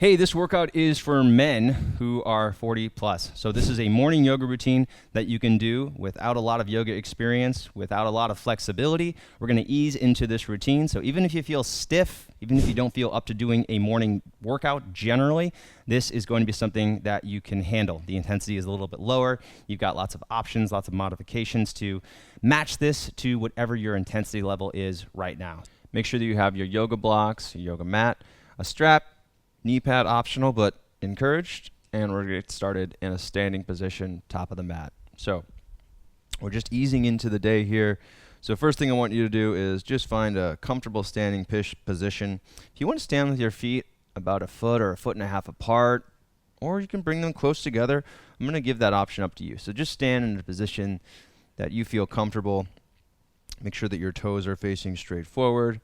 Hey, this workout is for men who are 40 plus. So this is a morning yoga routine that you can do without a lot of yoga experience, without a lot of flexibility. We're going to ease into this routine. So even if you feel stiff, even if you don't feel up to doing a morning workout generally, this is going to be something that you can handle. The intensity is a little bit lower. You've got lots of options, lots of modifications to match this to whatever your intensity level is right now. Make sure that you have your yoga blocks, your yoga mat, a strap, knee pad optional, but encouraged, and we're going to get started in a standing position, top of the mat. So we're just easing into the day here. So first thing I want you to do is just find a comfortable standing position. If you want to stand with your feet about a foot or a foot and a half apart, or you can bring them close together, I'm going to give that option up to you. So just stand in a position that you feel comfortable. Make sure that your toes are facing straight forward.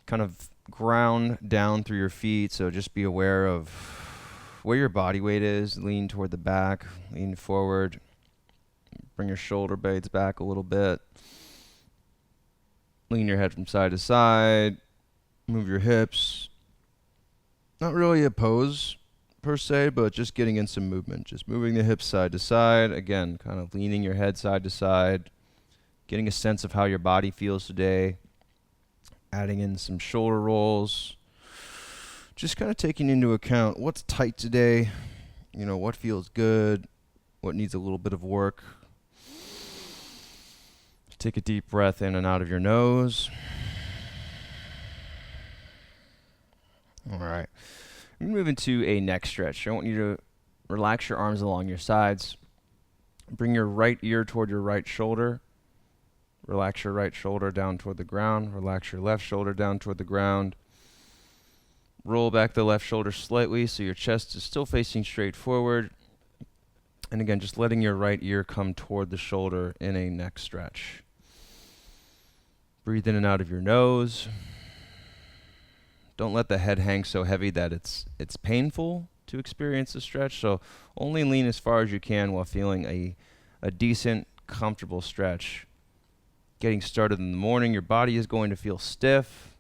Kind of ground down through your feet, so just be aware of where your body weight is. Lean toward the back, lean forward, bring your shoulder blades back a little bit, lean your head from side to side, move your hips. Not really a pose per se, but just getting in some movement, just moving the hips side to side, again kind of leaning your head side to side, getting a sense of how your body feels today. Adding in some shoulder rolls, just kind of taking into account what's tight today, what feels good, what needs a little bit of work. Take a deep breath in and out of your nose. All right, we're moving to a neck stretch. I want you to relax your arms along your sides. Bring your right ear toward your right shoulder. Relax your right shoulder down toward the ground. Relax your left shoulder down toward the ground. Roll back the left shoulder slightly so your chest is still facing straight forward. And again, just letting your right ear come toward the shoulder in a neck stretch. Breathe in and out of your nose. Don't let the head hang so heavy that it's painful to experience the stretch. So only lean as far as you can while feeling a decent, comfortable stretch. Getting started in the morning, your body is going to feel stiff.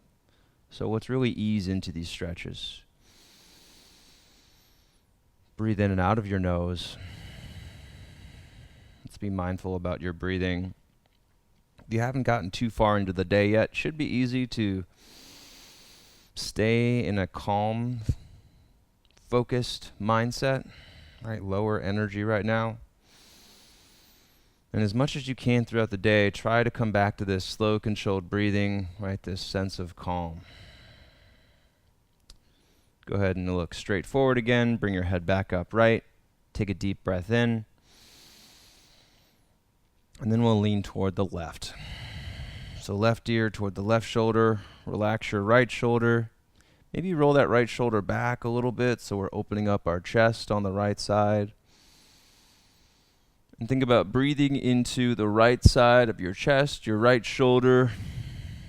So let's really ease into these stretches. Breathe in and out of your nose. Let's be mindful about your breathing. If you haven't gotten too far into the day yet, it should be easy to stay in a calm, focused mindset, right? Lower energy right now. And as much as you can throughout the day, try to come back to this slow, controlled breathing, right? This sense of calm. Go ahead and look straight forward again. Bring your head back upright. Take a deep breath in. And then we'll lean toward the left. So left ear toward the left shoulder. Relax your right shoulder. Maybe roll that right shoulder back a little bit so we're opening up our chest on the right side. And think about breathing into the right side of your chest, your right shoulder,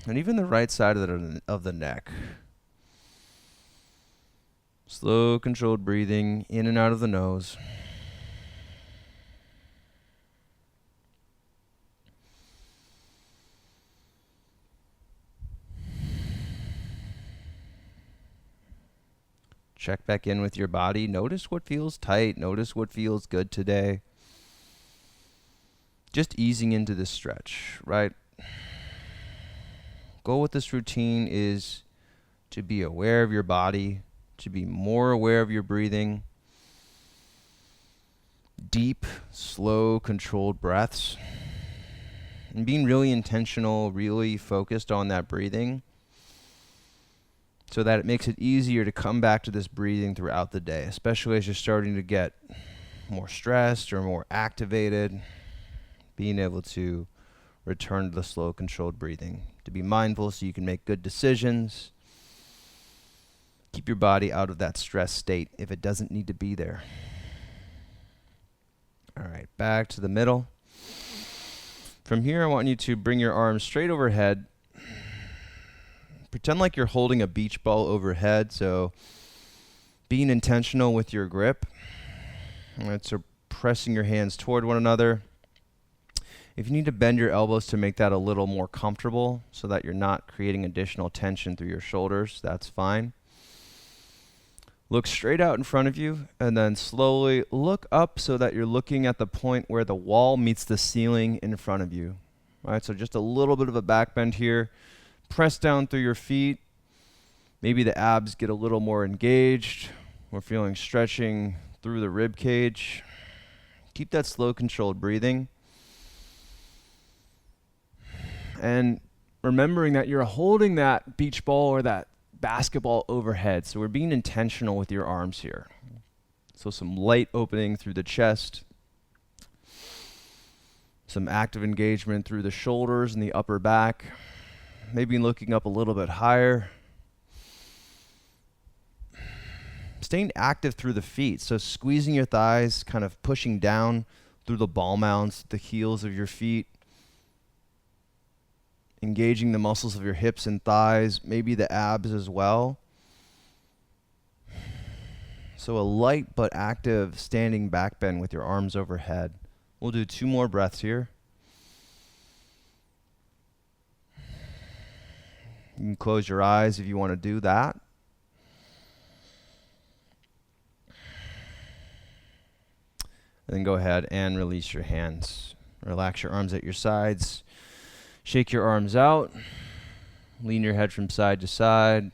and even the right side of the neck. Slow, controlled breathing in and out of the nose. Check back in with your body. Notice what feels tight. Notice what feels good today. Just easing into this stretch, right? Goal with this routine is to be aware of your body, to be more aware of your breathing. Deep, slow, controlled breaths. And being really intentional, really focused on that breathing so that it makes it easier to come back to this breathing throughout the day, especially as you're starting to get more stressed or more activated. Being able to return to the slow, controlled breathing. To be mindful so you can make good decisions. Keep your body out of that stress state if it doesn't need to be there. All right, back to the middle. From here, I want you to bring your arms straight overhead. Pretend like you're holding a beach ball overhead, so being intentional with your grip. All right, so pressing your hands toward one another. If you need to bend your elbows to make that a little more comfortable so that you're not creating additional tension through your shoulders, that's fine. Look straight out in front of you and then slowly look up so that you're looking at the point where the wall meets the ceiling in front of you. All right, so just a little bit of a back bend here. Press down through your feet. Maybe the abs get a little more engaged. We're feeling stretching through the rib cage. Keep that slow, controlled breathing. And remembering that you're holding that beach ball or that basketball overhead. So we're being intentional with your arms here. So some light opening through the chest. Some active engagement through the shoulders and the upper back. Maybe looking up a little bit higher. Staying active through the feet. So squeezing your thighs, kind of pushing down through the ball mounds, the heels of your feet. Engaging the muscles of your hips and thighs, maybe the abs as well. So a light but active standing back bend with your arms overhead. We'll do 2 more breaths here. You can close your eyes if you want to do that. And then go ahead and release your hands. Relax your arms at your sides. Shake your arms out. Lean your head from side to side.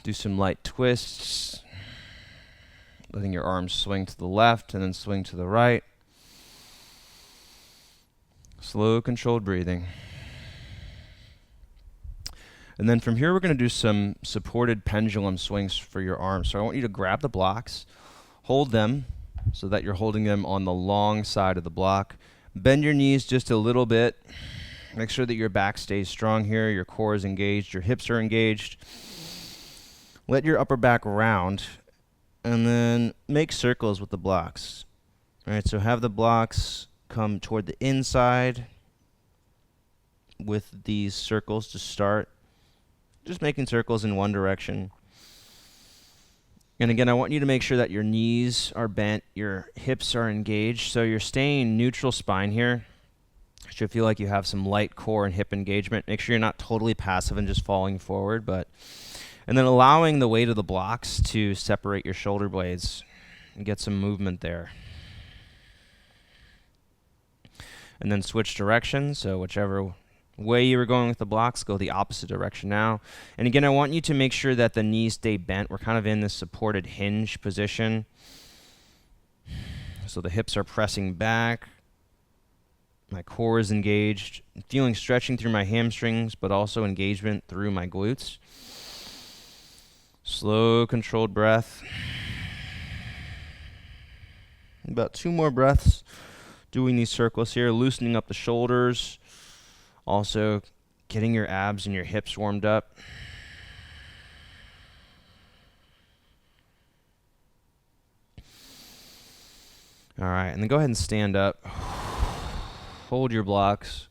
Do some light twists. Letting your arms swing to the left and then swing to the right. Slow, controlled breathing. And then from here, we're going to do some supported pendulum swings for your arms. So I want you to grab the blocks, hold them so that you're holding them on the long side of the block. Bend your knees just a little bit. Make sure that your back stays strong here. Your core is engaged. Your hips are engaged. Let your upper back round. And then make circles with the blocks. All right, so have the blocks come toward the inside with these circles to start. Just making circles in one direction. And again, I want you to make sure that your knees are bent, your hips are engaged, so you're staying neutral spine here. You should feel like you have some light core and hip engagement. Make sure you're not totally passive and just falling forward, and then allowing the weight of the blocks to separate your shoulder blades and get some movement there. And then switch directions, so whichever way you were going with the blocks, go the opposite direction now. And again, I want you to make sure that the knees stay bent. We're kind of in this supported hinge position. So the hips are pressing back. My core is engaged. I'm feeling stretching through my hamstrings, but also engagement through my glutes. Slow, controlled breath. About 2 more breaths doing these circles here, loosening up the shoulders. Also, getting your abs and your hips warmed up. All right, and then go ahead and stand up. Hold your blocks.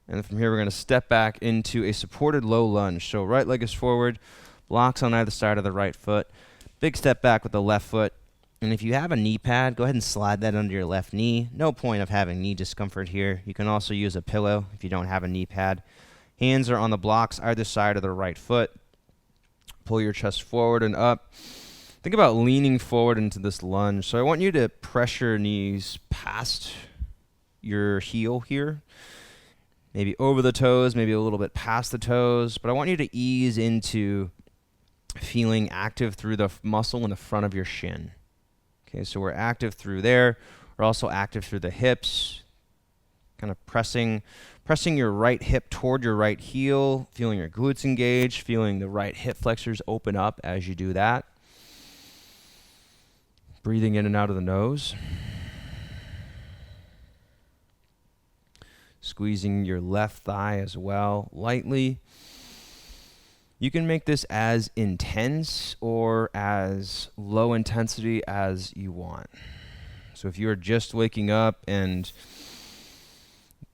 And then from here, we're going to step back into a supported low lunge. So right leg is forward, blocks on either side of the right foot. Big step back with the left foot. And if you have a knee pad, go ahead and slide that under your left knee. No point of having knee discomfort here. You can also use a pillow if you don't have a knee pad. Hands are on the blocks either side of the right foot. Pull your chest forward and up. Think about leaning forward into this lunge. So I want you to press your knees past your heel here. Maybe over the toes, maybe a little bit past the toes. But I want you to ease into feeling active through the muscle in the front of your shin. Okay, so we're active through there. We're also active through the hips. Kind of pressing your right hip toward your right heel, feeling your glutes engaged, feeling the right hip flexors open up as you do that. Breathing in and out of the nose. Squeezing your left thigh as well, lightly. You can make this as intense or as low intensity as you want. So if you're just waking up and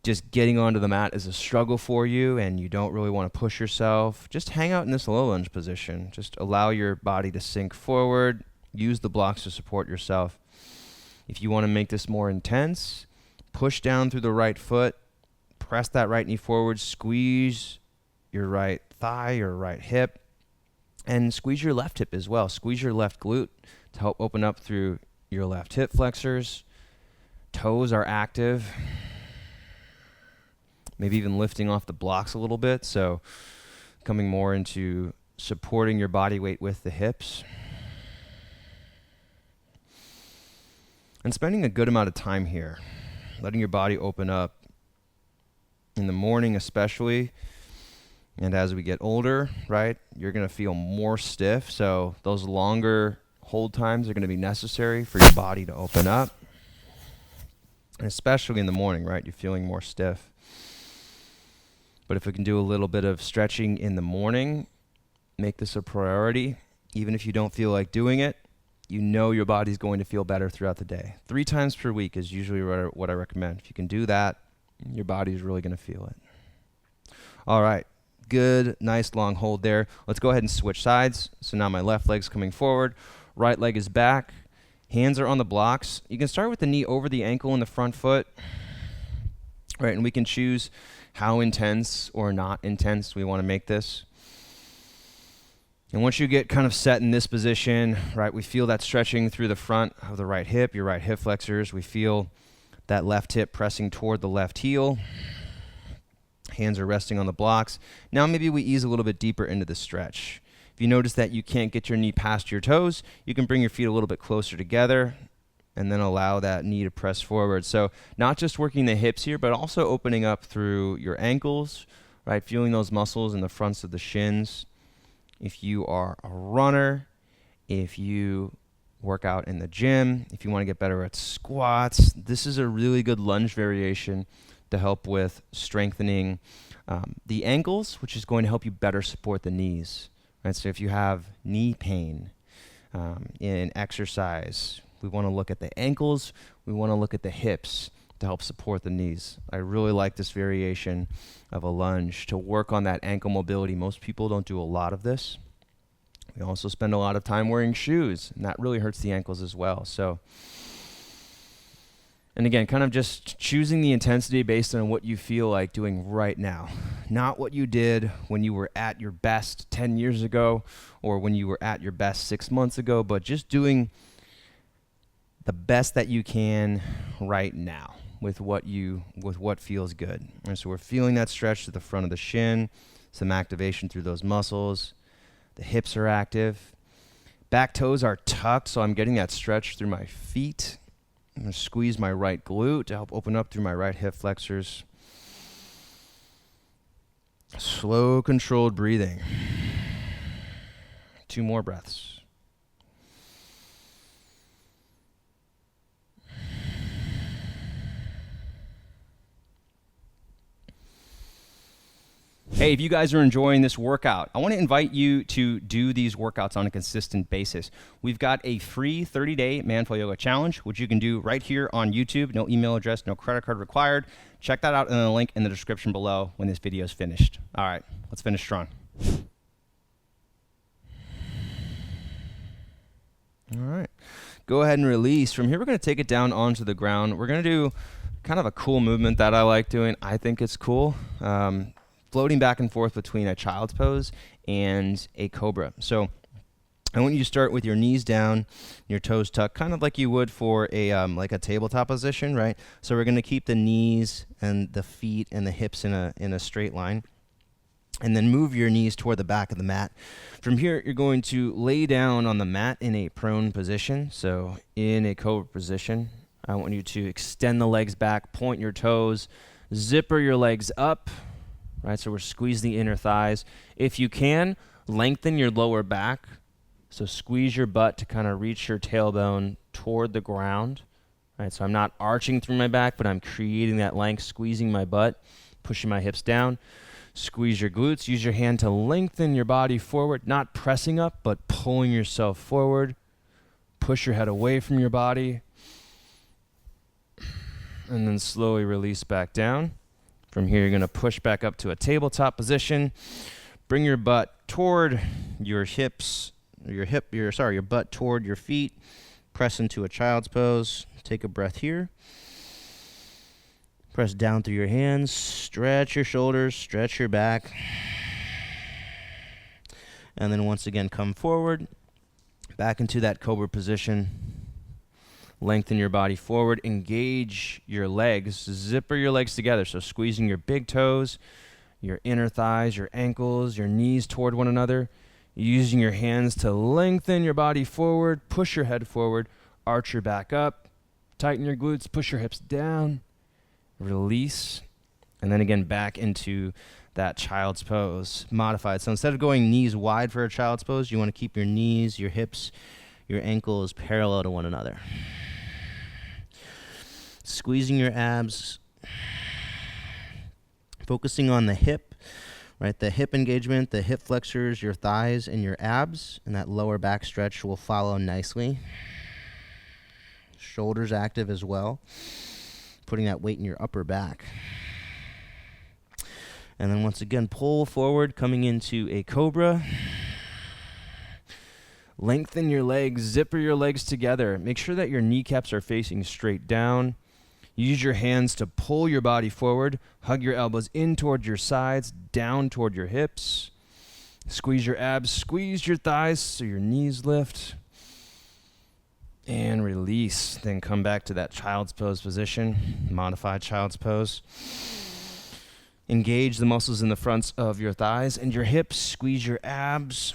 just getting onto the mat is a struggle for you and you don't really want to push yourself, just hang out in this low lunge position. Just allow your body to sink forward. Use the blocks to support yourself. If you want to make this more intense, push down through the right foot, press that right knee forward, squeeze your right thigh or right hip, And squeeze your left hip as well. Squeeze your left glute to help open up through your left hip flexors. Toes are active. Maybe even lifting off the blocks a little bit. So coming more into supporting your body weight with the hips. And spending a good amount of time here. Letting your body open up in the morning especially. And as we get older, right, you're going to feel more stiff. So those longer hold times are going to be necessary for your body to open up. And especially in the morning, right, you're feeling more stiff. But if we can do a little bit of stretching in the morning, make this a priority. Even if you don't feel like doing it, you know your body's going to feel better throughout the day. 3 times per week is usually what I recommend. If you can do that, your body's really going to feel it. All right. Good, nice long hold there. Let's go ahead and switch sides. So now my left leg's coming forward, right leg is back, hands are on the blocks. You can start with the knee over the ankle and the front foot, right? And we can choose how intense or not intense we want to make this. And once you get kind of set in this position, right, we feel that stretching through the front of the right hip, your right hip flexors. We feel that left hip pressing toward the left heel. Hands are resting on the blocks. Now maybe we ease a little bit deeper into the stretch. If you notice that you can't get your knee past your toes, you can bring your feet a little bit closer together and then allow that knee to press forward. So not just working the hips here, but also opening up through your ankles, right? Feeling those muscles in the fronts of the shins. If you are a runner, if you work out in the gym, if you want to get better at squats, this is a really good lunge variation to help with strengthening the ankles, which is going to help you better support the knees. Right? So if you have knee pain in exercise, we want to look at the ankles, we want to look at the hips to help support the knees. I really like this variation of a lunge to work on that ankle mobility. Most people don't do a lot of this. We also spend a lot of time wearing shoes, and that really hurts the ankles as well. So, and again, kind of just choosing the intensity based on what you feel like doing right now. Not what you did when you were at your best 10 years ago or when you were at your best 6 months ago, but just doing the best that you can right now with what feels good. And so we're feeling that stretch to the front of the shin, some activation through those muscles. The hips are active. Back toes are tucked, so I'm getting that stretch through my feet. I'm going to squeeze my right glute to help open up through my right hip flexors. Slow, controlled breathing. 2 more breaths. Hey, if you guys are enjoying this workout, I want to invite you to do these workouts on a consistent basis. We've got a free 30-day Manful Yoga Challenge, which you can do right here on YouTube. No email address, no credit card required. Check that out in the link in the description below when this video is finished. All right, let's finish strong. All right, go ahead and release. From here, we're going to take it down onto the ground. We're going to do kind of a cool movement that I like doing. I think it's cool. Floating back and forth between a child's pose and a cobra. So I want you to start with your knees down, your toes tucked, kind of like you would for a like a tabletop position, right? So we're going to keep the knees and the feet and the hips in a straight line, and then move your knees toward the back of the mat. From here, you're going to lay down on the mat in a prone position. So in a cobra position, I want you to extend the legs back, point your toes, zipper your legs up. Right, so we're squeezing the inner thighs. If you can, lengthen your lower back. So squeeze your butt to kind of reach your tailbone toward the ground. Right, so I'm not arching through my back, but I'm creating that length, squeezing my butt, pushing my hips down. Squeeze your glutes. Use your hand to lengthen your body forward, not pressing up, but pulling yourself forward. Push your head away from your body. And then slowly release back down. From here, you're going to push back up to a tabletop position. Bring your butt toward your hips, your butt toward your feet. Press into a child's pose. Take a breath here. Press down through your hands. Stretch your shoulders, stretch your back. And then once again, come forward, back into that Cobra position. Lengthen your body forward, engage your legs, zipper your legs together. So squeezing your big toes, your inner thighs, your ankles, your knees toward one another. Using your hands to lengthen your body forward, push your head forward, arch your back up, tighten your glutes, push your hips down, release, and then again back into that child's pose, modified. So instead of going knees wide for a child's pose, you want to keep your knees, your hips, your ankles parallel to one another. Squeezing your abs, focusing on the hip, right? The hip engagement, the hip flexors, your thighs, and your abs, and that lower back stretch will follow nicely. Shoulders active as well, putting that weight in your upper back. And then once again, pull forward, coming into a Cobra. Lengthen your legs, zipper your legs together. Make sure that your kneecaps are facing straight down. Use your hands to pull your body forward. Hug your elbows in toward your sides, down toward your hips. Squeeze your abs, squeeze your thighs so your knees lift. And release. Then come back to that child's pose position, modified child's pose. Engage the muscles in the fronts of your thighs and your hips. Squeeze your abs.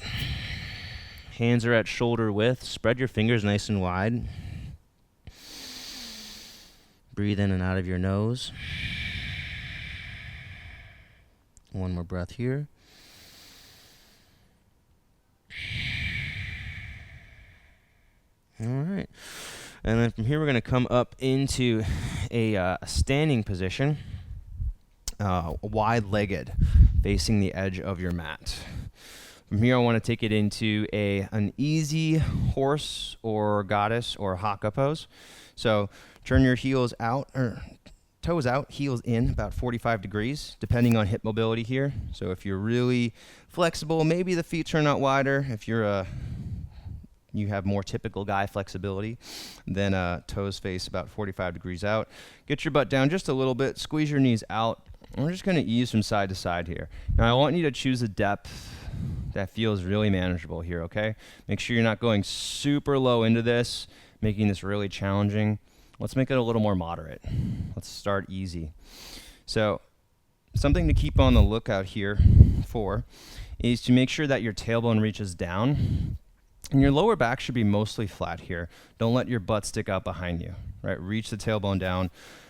Hands are at shoulder width. Spread your fingers nice and wide. Breathe in and out of your nose. One more breath here. All right. And then from here, we're going to come up into a standing position, wide-legged, facing the edge of your mat. From here, I want to take it into an easy horse or goddess or haka pose. So turn your heels out, or toes out, heels in, about 45 degrees, depending on hip mobility here. So if you're really flexible, maybe the feet turn out wider. If you have more typical guy flexibility, then toes face about 45 degrees out. Get your butt down just a little bit, squeeze your knees out. And we're just going to ease from side to side here. Now I want you to choose a depth that feels really manageable here, okay? Make sure you're not going super low into this, making this really challenging. Let's make it a little more moderate. Let's start easy. So something to keep on the lookout here for is to make sure that your tailbone reaches down and your lower back should be mostly flat here. Don't let your butt stick out behind you, right? Reach the tailbone down,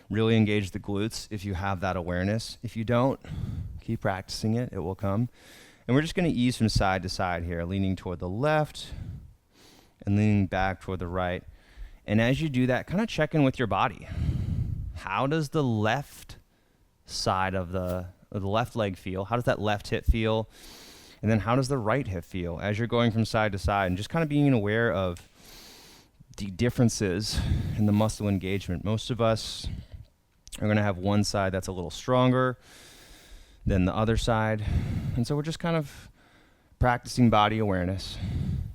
really engage the glutes if you have that awareness. If you don't, keep practicing it, it will come. And we're just going to ease from side to side here, leaning toward the left and leaning back toward the right. And as you do that, kind of check in with your body. How does the left side of the left leg feel? How does that left hip feel? And then how does the right hip feel as you're going from side to side? And just kind of being aware of the differences in the muscle engagement. Most of us are going to have one side that's a little stronger than the other side. And so we're just kind of practicing body awareness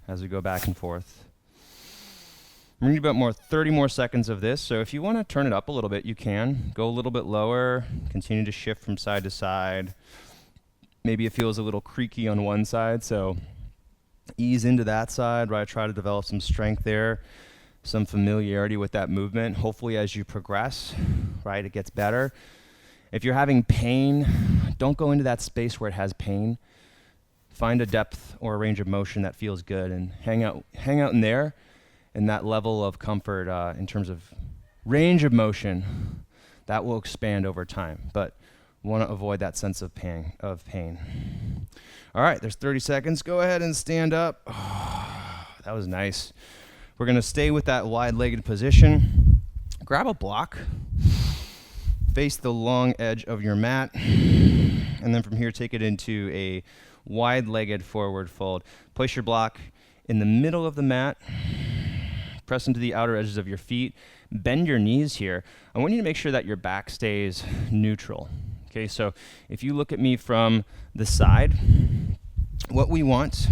as we go back and forth. We're going to need about 30 more seconds of this. So if you want to turn it up a little bit, you can. Go a little bit lower, continue to shift from side to side. Maybe it feels a little creaky on one side, so ease into that side, right? Try to develop some strength there, some familiarity with that movement. Hopefully as you progress, right, it gets better. If you're having pain, don't go into that space where it has pain. Find a depth or a range of motion that feels good and hang out in there, and that level of comfort in terms of range of motion, that will expand over time. But want to avoid that sense of pain. All right, there's 30 seconds. Go ahead and stand up. Oh, that was nice. We're going to stay with that wide-legged position. Grab a block. Face the long edge of your mat. And then from here, take it into a wide-legged forward fold. Place your block in the middle of the mat. Press into the outer edges of your feet. Bend your knees here. I want you to make sure that your back stays neutral. Okay, so if you look at me from the side, what we want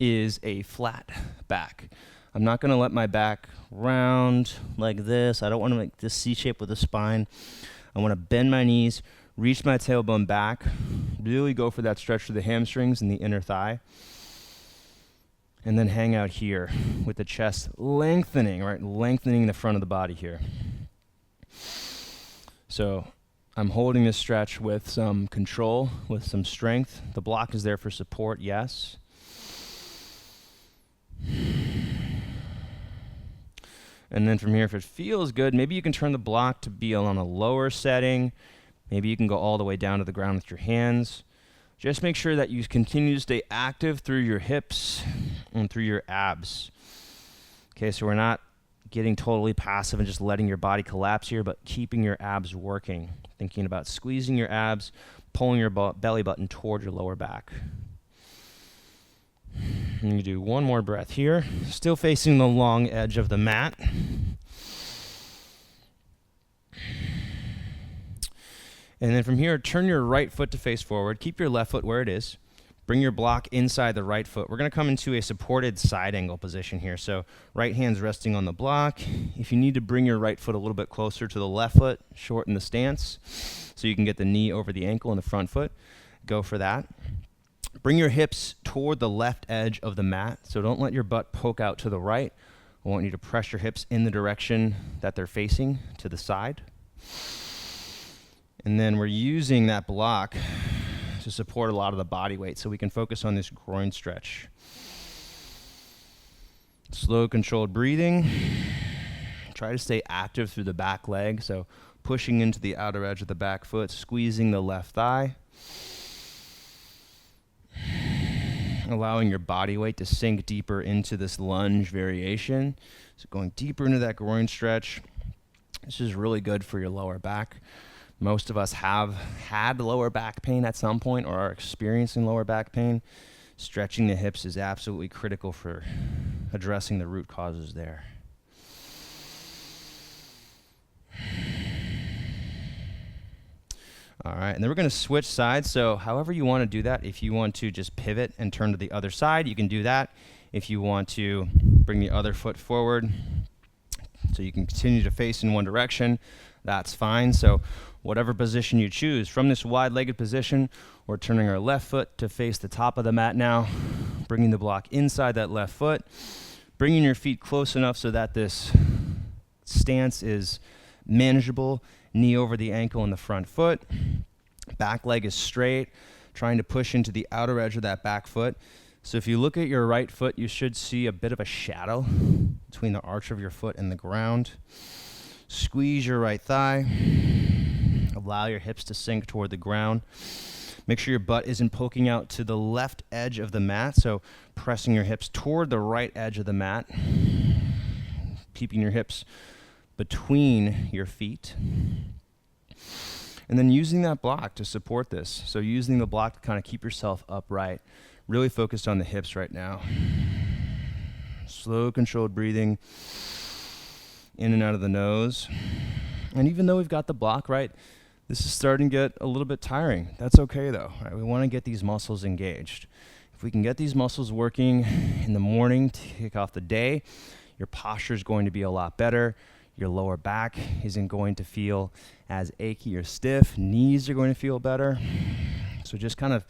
is a flat back. I'm not going to let my back round like this. I don't want to make this C shape with the spine. I want to bend my knees, reach my tailbone back, really go for that stretch of the hamstrings and the inner thigh. And then hang out here with the chest lengthening, right? Lengthening the front of the body here. So I'm holding this stretch with some control, with some strength. The block is there for support, yes. And then from here, if it feels good, maybe you can turn the block to be on a lower setting. Maybe you can go all the way down to the ground with your hands. Just make sure that you continue to stay active through your hips and through your abs. Okay, so we're not getting totally passive and just letting your body collapse here, but keeping your abs working. Thinking about squeezing your abs, pulling your belly button toward your lower back. And you do one more breath here, still facing the long edge of the mat. And then from here, turn your right foot to face forward. Keep your left foot where it is. Bring your block inside the right foot. We're going to come into a supported side angle position here. So right hand's resting on the block. If you need to bring your right foot a little bit closer to the left foot, shorten the stance so you can get the knee over the ankle and the front foot, go for that. Bring your hips toward the left edge of the mat. So don't let your butt poke out to the right. I want you to press your hips in the direction that they're facing to the side. And then we're using that block to support a lot of the body weight so we can focus on this groin stretch. Slow, controlled breathing. Try to stay active through the back leg, so pushing into the outer edge of the back foot, squeezing the left thigh. Allowing your body weight to sink deeper into this lunge variation. So going deeper into that groin stretch. This is really good for your lower back. Most of us have had lower back pain at some point or are experiencing lower back pain. Stretching the hips is absolutely critical for addressing the root causes there. All right, and then we're going to switch sides. So however you want to do that, if you want to just pivot and turn to the other side, you can do that. If you want to bring the other foot forward so you can continue to face in one direction, that's fine. So whatever position you choose, from this wide-legged position, we're turning our left foot to face the top of the mat now, bringing the block inside that left foot, bringing your feet close enough so that this stance is manageable, knee over the ankle and the front foot, back leg is straight, trying to push into the outer edge of that back foot. So if you look at your right foot, you should see a bit of a shadow between the arch of your foot and the ground. Squeeze your right thigh. Allow your hips to sink toward the ground. Make sure your butt isn't poking out to the left edge of the mat, so pressing your hips toward the right edge of the mat. Keeping your hips between your feet. And then using that block to support this. So using the block to kind of keep yourself upright. Really focused on the hips right now. Slow, controlled breathing in and out of the nose. And even though we've got the block right, this is starting to get a little bit tiring. That's okay though, right? We want to get these muscles engaged. If we can get these muscles working in the morning to kick off the day, your posture is going to be a lot better. Your lower back isn't going to feel as achy or stiff. Knees are going to feel better. So just kind of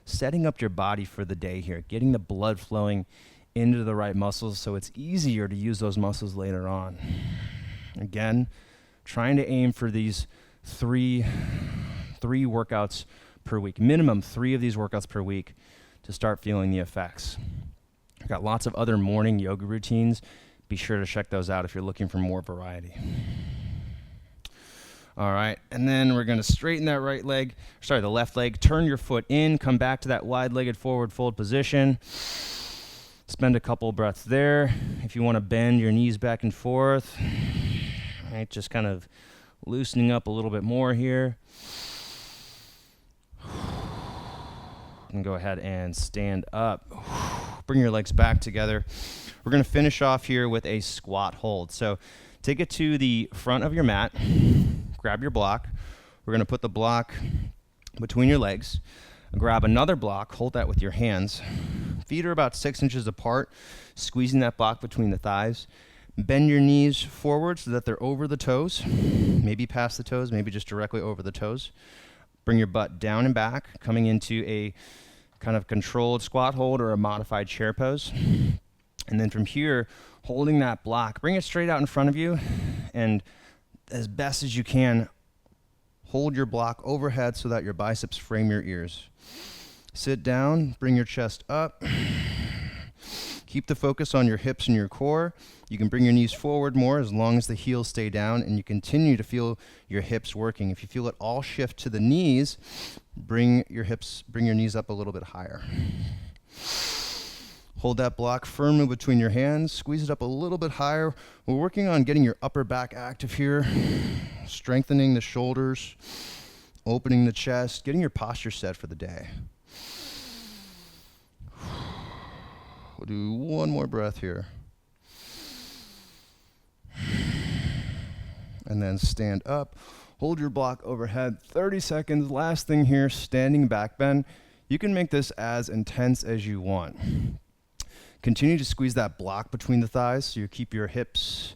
setting up your body for the day here, getting the blood flowing into the right muscles so it's easier to use those muscles later on. Again, trying to aim for these three workouts per week, minimum 3 of these workouts per week to start feeling the effects. I've got lots of other morning yoga routines. Be sure to check those out if you're looking for more variety. All right, and then we're gonna straighten that the left leg, turn your foot in, come back to that wide-legged forward fold position. Spend a couple breaths there. If you wanna bend your knees back and forth, right, just kind of loosening up a little bit more here. And go ahead and stand up. Bring your legs back together. We're going to finish off here with a squat hold. So take it to the front of your mat. Grab your block. We're going to put the block between your legs. Grab another block. Hold that with your hands. Feet are about 6 inches apart, squeezing that block between the thighs. Bend your knees forward so that they're over the toes, maybe past the toes, maybe just directly over the toes. Bring your butt down and back, coming into a kind of controlled squat hold or a modified chair pose. And then from here, holding that block, bring it straight out in front of you, and as best as you can, hold your block overhead so that your biceps frame your ears. Sit down, bring your chest up. Keep the focus on your hips and your core. You can bring your knees forward more as long as the heels stay down, and you continue to feel your hips working. If you feel it all shift to the knees, bring your knees up a little bit higher. Hold that block firmly between your hands. Squeeze it up a little bit higher. We're working on getting your upper back active here, strengthening the shoulders, opening the chest, getting your posture set for the day. We'll do one more breath here. And then stand up. Hold your block overhead. 30 seconds. Last thing here, standing back bend. You can make this as intense as you want. Continue to squeeze that block between the thighs so you keep your hips,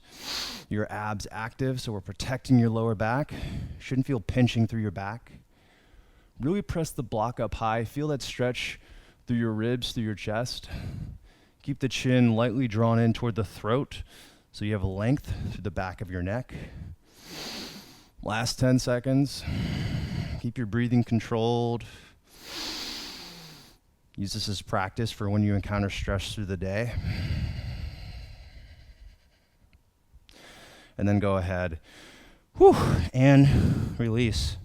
your abs active, so we're protecting your lower back. Shouldn't feel pinching through your back. Really press the block up high. Feel that stretch through your ribs, through your chest. Keep the chin lightly drawn in toward the throat so you have a length through the back of your neck. Last 10 seconds. Keep your breathing controlled. Use this as practice for when you encounter stress through the day. And then go ahead, and release.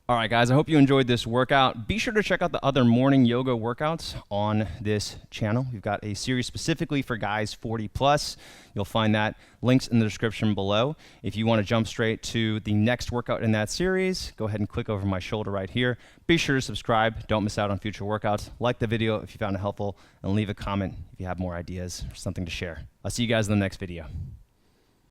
All right, guys, I hope you enjoyed this workout. Be sure to check out the other morning yoga workouts on this channel. We've got a series specifically for guys 40 plus. You'll find that links in the description below. If you want to jump straight to the next workout in that series, go ahead and click over my shoulder right here. Be sure to subscribe. Don't miss out on future workouts. Like the video if you found it helpful, and leave a comment if you have more ideas or something to share. I'll see you guys in the next video.